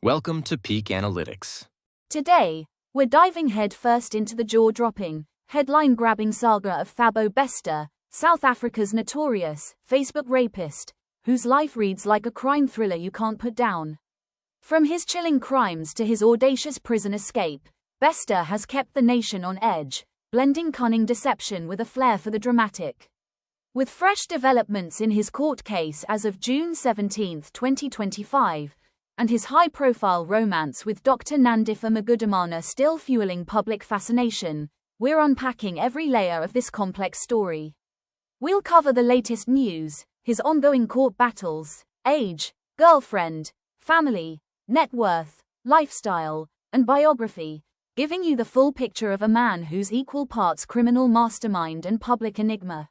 Welcome to Peak Analytics. Today, we're diving headfirst into the jaw-dropping, headline-grabbing saga of Thabo Bester, South Africa's notorious Facebook rapist, whose life reads like a crime thriller you can't put down. From his chilling crimes to his audacious prison escape, Bester has kept the nation on edge, blending cunning deception with a flair for the dramatic. With fresh developments in his court case as of June 17, 2025, and his high-profile romance with Dr. Nandipha Magudumana still fueling public fascination, we're unpacking every layer of this complex story. We'll cover the latest news, his ongoing court battles, age, girlfriend, family, net worth, lifestyle, and biography, giving you the full picture of a man who's equal parts criminal mastermind and public enigma.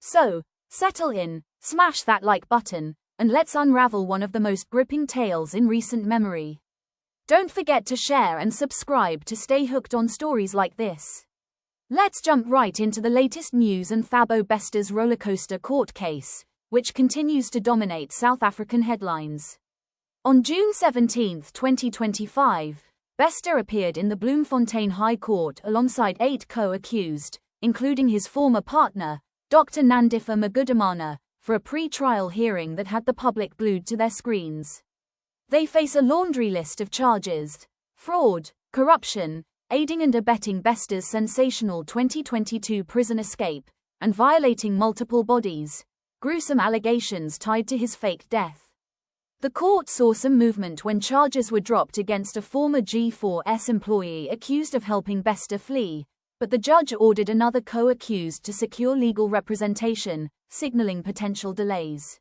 So, settle in, smash that like button, and let's unravel one of the most gripping tales in recent memory. Don't forget to share and subscribe to stay hooked on stories like this. Let's jump right into the latest news and Thabo Bester's rollercoaster court case, which continues to dominate South African headlines. On June 17, 2025, Bester appeared in the Bloemfontein High Court alongside 8 co-accused, including his former partner, Dr. Nandipha Magudumana, for a pre-trial hearing that had the public glued to their screens. They face a laundry list of charges: fraud, corruption, aiding and abetting Bester's sensational 2022 prison escape, and violating multiple bodies, gruesome allegations tied to his fake death. The court saw some movement when charges were dropped against a former G4S employee accused of helping Bester flee, but the judge ordered another co-accused to secure legal representation, signaling potential delays.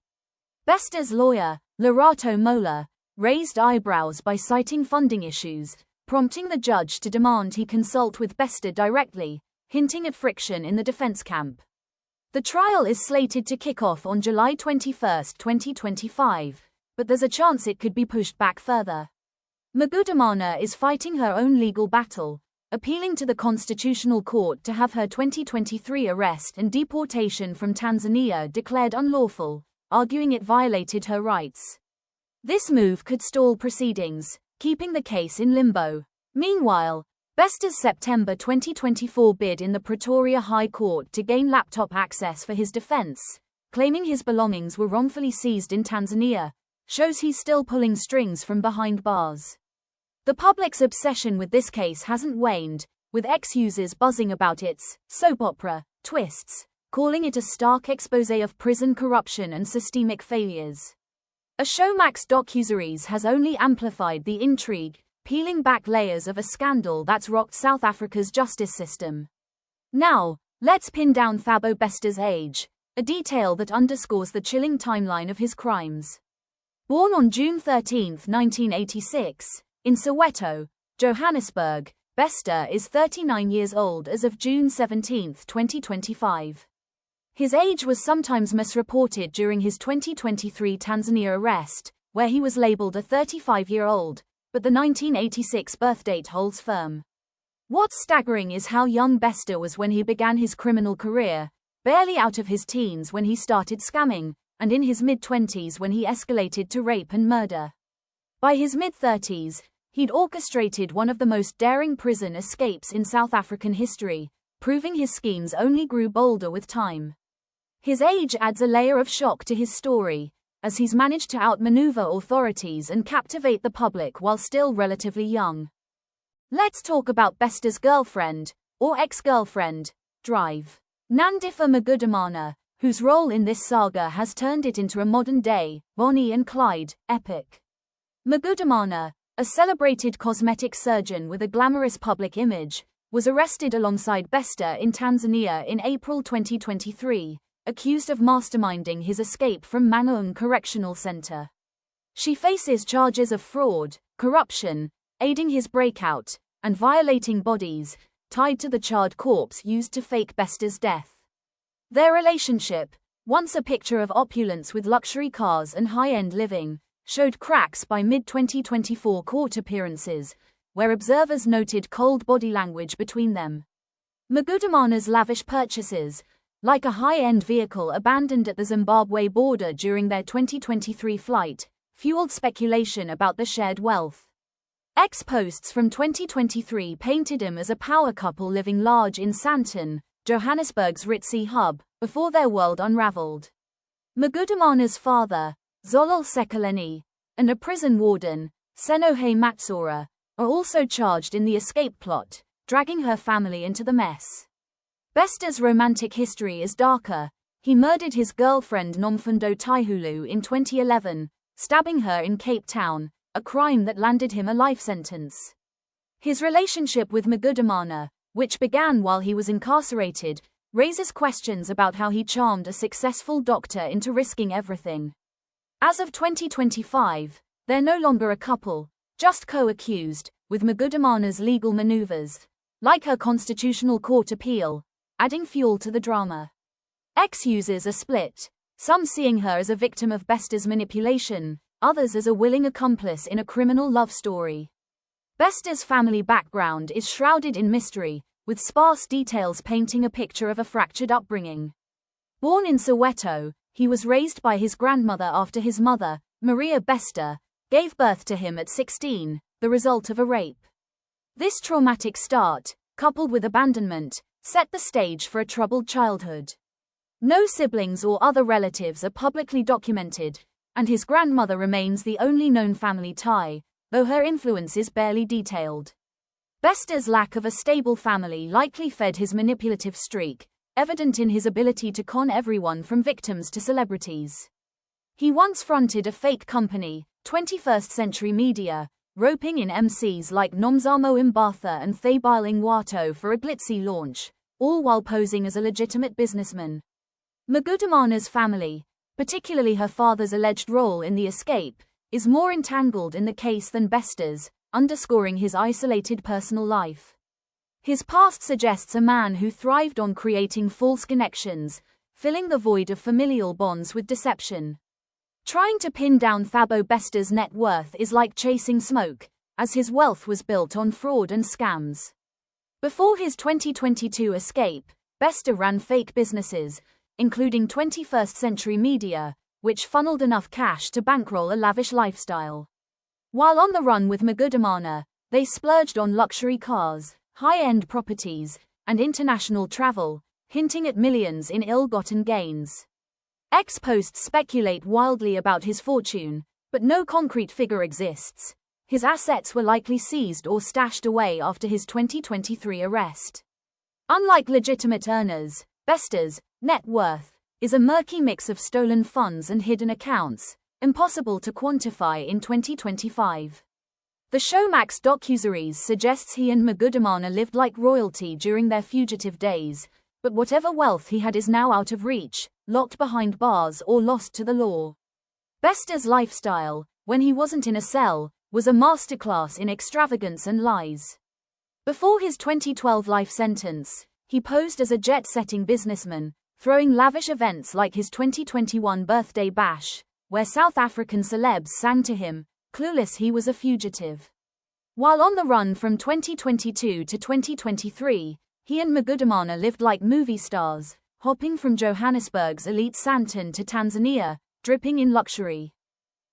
Bester's lawyer, Lerato Mola, raised eyebrows by citing funding issues, prompting the judge to demand he consult with Bester directly, hinting at friction in the defense camp. The trial is slated to kick off on July 21, 2025, but there's a chance it could be pushed back further. Magudumana is fighting her own legal battle, appealing to the Constitutional Court to have her 2023 arrest and deportation from Tanzania declared unlawful, arguing it violated her rights. This move could stall proceedings, keeping the case in limbo. Meanwhile, Bester's September 2024 bid in the Pretoria High Court to gain laptop access for his defense, claiming his belongings were wrongfully seized in Tanzania, shows he's still pulling strings from behind bars. The public's obsession with this case hasn't waned, with ex-users buzzing about its soap opera twists, calling it a stark exposé of prison corruption and systemic failures. A Showmax docuseries has only amplified the intrigue, peeling back layers of a scandal that's rocked South Africa's justice system. Now, let's pin down Thabo Bester's age, a detail that underscores the chilling timeline of his crimes. Born on June 13, 1986, in Soweto, Johannesburg, Bester is 39 years old as of June 17, 2025. His age was sometimes misreported during his 2023 Tanzania arrest, where he was labeled a 35-year-old, but the 1986 birthdate holds firm. What's staggering is how young Bester was when he began his criminal career, barely out of his teens when he started scamming, and in his mid-20s when he escalated to rape and murder. By his mid-30s, he'd orchestrated one of the most daring prison escapes in South African history, proving his schemes only grew bolder with time. His age adds a layer of shock to his story, as he's managed to outmaneuver authorities and captivate the public while still relatively young. Let's talk about Bester's girlfriend, or ex-girlfriend, Drive. Nandipha Magudumana, whose role in this saga has turned it into a modern-day, Bonnie and Clyde, epic. Magudumana, a celebrated cosmetic surgeon with a glamorous public image, was arrested alongside Bester in Tanzania in April 2023, accused of masterminding his escape from Mangaung Correctional Center. She faces charges of fraud, corruption, aiding his breakout, and violating bodies, tied to the charred corpse used to fake Bester's death. Their relationship, once a picture of opulence with luxury cars and high-end living, showed cracks by mid-2024 court appearances, where observers noted cold body language between them. Magudumana's lavish purchases, like a high-end vehicle abandoned at the Zimbabwe border during their 2023 flight, fueled speculation about the shared wealth. X posts from 2023 painted him as a power couple living large in Sandton, Johannesburg's ritzy hub, before their world unraveled. Magudumana's father, Zolol Sekaleni, and a prison warden, Senohe Matsora, are also charged in the escape plot, dragging her family into the mess. Bester's romantic history is darker. He murdered his girlfriend Nomfundo Taihulu in 2011, stabbing her in Cape Town, a crime that landed him a life sentence. His relationship with Magudumana, which began while he was incarcerated, raises questions about how he charmed a successful doctor into risking everything. As of 2025, they're no longer a couple, just co-accused, with Magudumana's legal maneuvers, like her constitutional court appeal, adding fuel to the drama. X users are split, some seeing her as a victim of Bester's manipulation, others as a willing accomplice in a criminal love story. Bester's family background is shrouded in mystery, with sparse details painting a picture of a fractured upbringing. Born in Soweto, he was raised by his grandmother after his mother, Maria Bester, gave birth to him at 16, the result of a rape. This traumatic start, coupled with abandonment, set the stage for a troubled childhood. No siblings or other relatives are publicly documented, and his grandmother remains the only known family tie, though her influence is barely detailed. Bester's lack of a stable family likely fed his manipulative streak, evident in his ability to con everyone from victims to celebrities. He once fronted a fake company, 21st Century Media, roping in MCs like Nomzamo Mbatha and Thabile Ngwato for a glitzy launch, all while posing as a legitimate businessman. Magudumana's family, particularly her father's alleged role in the escape, is more entangled in the case than Bester's, underscoring his isolated personal life. His past suggests a man who thrived on creating false connections, filling the void of familial bonds with deception. Trying to pin down Thabo Bester's net worth is like chasing smoke, as his wealth was built on fraud and scams. Before his 2022 escape, Bester ran fake businesses, including 21st Century Media, which funneled enough cash to bankroll a lavish lifestyle. While on the run with Magudumana, they splurged on luxury cars, high-end properties, and international travel, hinting at millions in ill-gotten gains. X posts speculate wildly about his fortune, but no concrete figure exists. His assets were likely seized or stashed away after his 2023 arrest. Unlike legitimate earners, Bester's net worth is a murky mix of stolen funds and hidden accounts, impossible to quantify in 2025. The Showmax docuseries suggests he and Magudumana lived like royalty during their fugitive days, but whatever wealth he had is now out of reach, locked behind bars or lost to the law. Bester's lifestyle, when he wasn't in a cell, was a masterclass in extravagance and lies. Before his 2012 life sentence, he posed as a jet-setting businessman, throwing lavish events like his 2021 birthday bash, where South African celebs sang to him, clueless he was a fugitive. While on the run from 2022 to 2023, he and Magudumana lived like movie stars, hopping from Johannesburg's elite Sandton to Tanzania, dripping in luxury.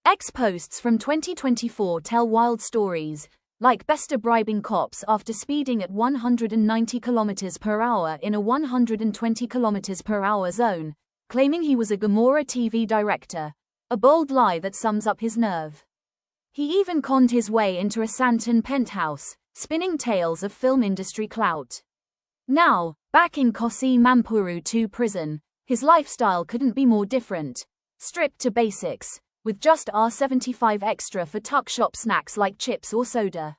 X posts from 2024 tell wild stories, like Bester bribing cops after speeding at 190 km per hour in a 120 km per hour zone, claiming he was a Gomorrah TV director, a bold lie that sums up his nerve. He even conned his way into a Sandton penthouse, spinning tales of film industry clout. Now, back in Kosi Mampuru 2 prison, his lifestyle couldn't be more different. Stripped to basics, with just R75 extra for tuck shop snacks like chips or soda.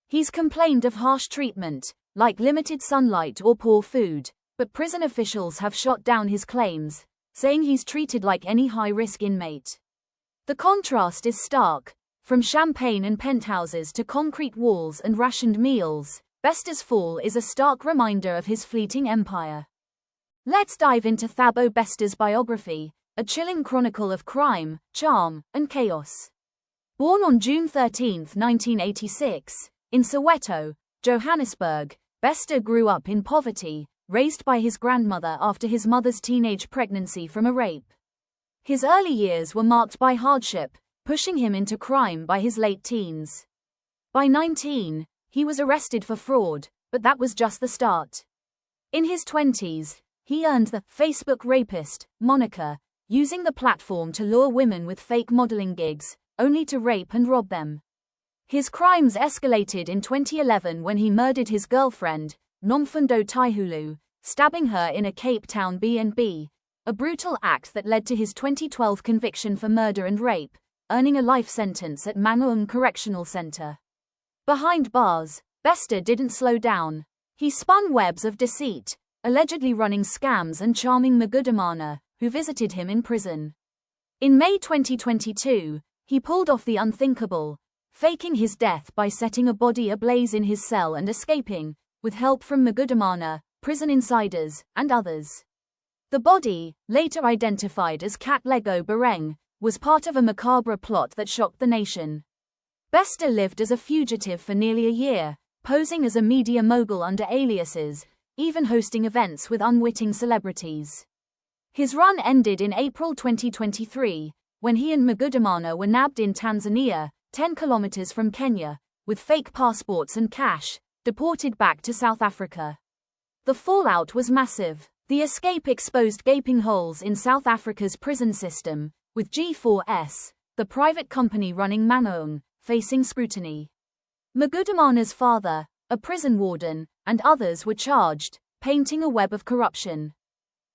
He's complained of harsh treatment, like limited sunlight or poor food, but prison officials have shot down his claims, saying he's treated like any high-risk inmate. The contrast is stark, from champagne and penthouses to concrete walls and rationed meals. Bester's fall is a stark reminder of his fleeting empire. Let's dive into Thabo Bester's biography, a chilling chronicle of crime, charm, and chaos. Born on June 13, 1986, in Soweto, Johannesburg, Bester grew up in poverty, raised by his grandmother after his mother's teenage pregnancy from a rape. His early years were marked by hardship, pushing him into crime by his late teens. By 19, he was arrested for fraud, but that was just the start. In his 20s, he earned the Facebook Rapist moniker, using the platform to lure women with fake modeling gigs, only to rape and rob them. His crimes escalated in 2011 when he murdered his girlfriend, Nomfundo Taihulu, stabbing her in a Cape Town B&B, a brutal act that led to his 2012 conviction for murder and rape, earning a life sentence at Mangaung Correctional Center. Behind bars, Bester didn't slow down. He spun webs of deceit, allegedly running scams and charming Magudumana, who visited him in prison. In May 2022, he pulled off the unthinkable, faking his death by setting a body ablaze in his cell and escaping, with help from Magudumana, prison insiders, and others. The body, later identified as Kat Lego Bareng, was part of a macabre plot that shocked the nation. Bester lived as a fugitive for nearly a year, posing as a media mogul under aliases, even hosting events with unwitting celebrities. His run ended in April 2023, when he and Magudumana were nabbed in Tanzania, 10 kilometers from Kenya, with fake passports and cash, deported back to South Africa. The fallout was massive. The escape exposed gaping holes in South Africa's prison system, with G4S, the private company running Mangaung, facing scrutiny. Magudumana's father, a prison warden, and others were charged, painting a web of corruption.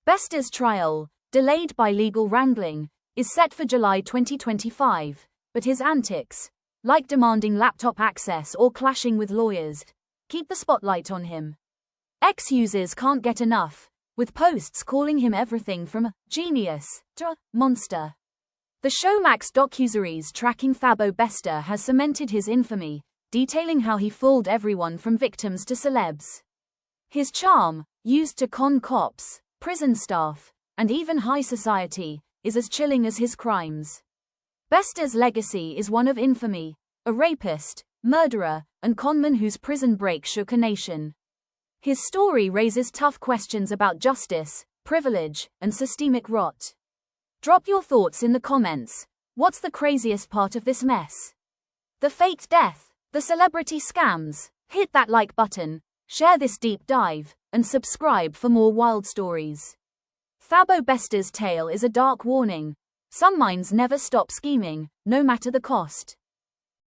Bester's trial, delayed by legal wrangling, is set for July 2025, but his antics, like demanding laptop access or clashing with lawyers, keep the spotlight on him. Ex-users can't get enough, with posts calling him everything from a genius to a monster. The Showmax docuseries tracking Thabo Bester has cemented his infamy, detailing how he fooled everyone from victims to celebs. His charm, used to con cops, prison staff, and even high society, is as chilling as his crimes. Bester's legacy is one of infamy, a rapist, murderer, and conman whose prison break shook a nation. His story raises tough questions about justice, privilege, and systemic rot. Drop your thoughts in the comments. What's the craziest part of this mess? The faked death? The celebrity scams? Hit that like button, share this deep dive, and subscribe for more wild stories. Thabo Bester's tale is a dark warning. Some minds never stop scheming, no matter the cost.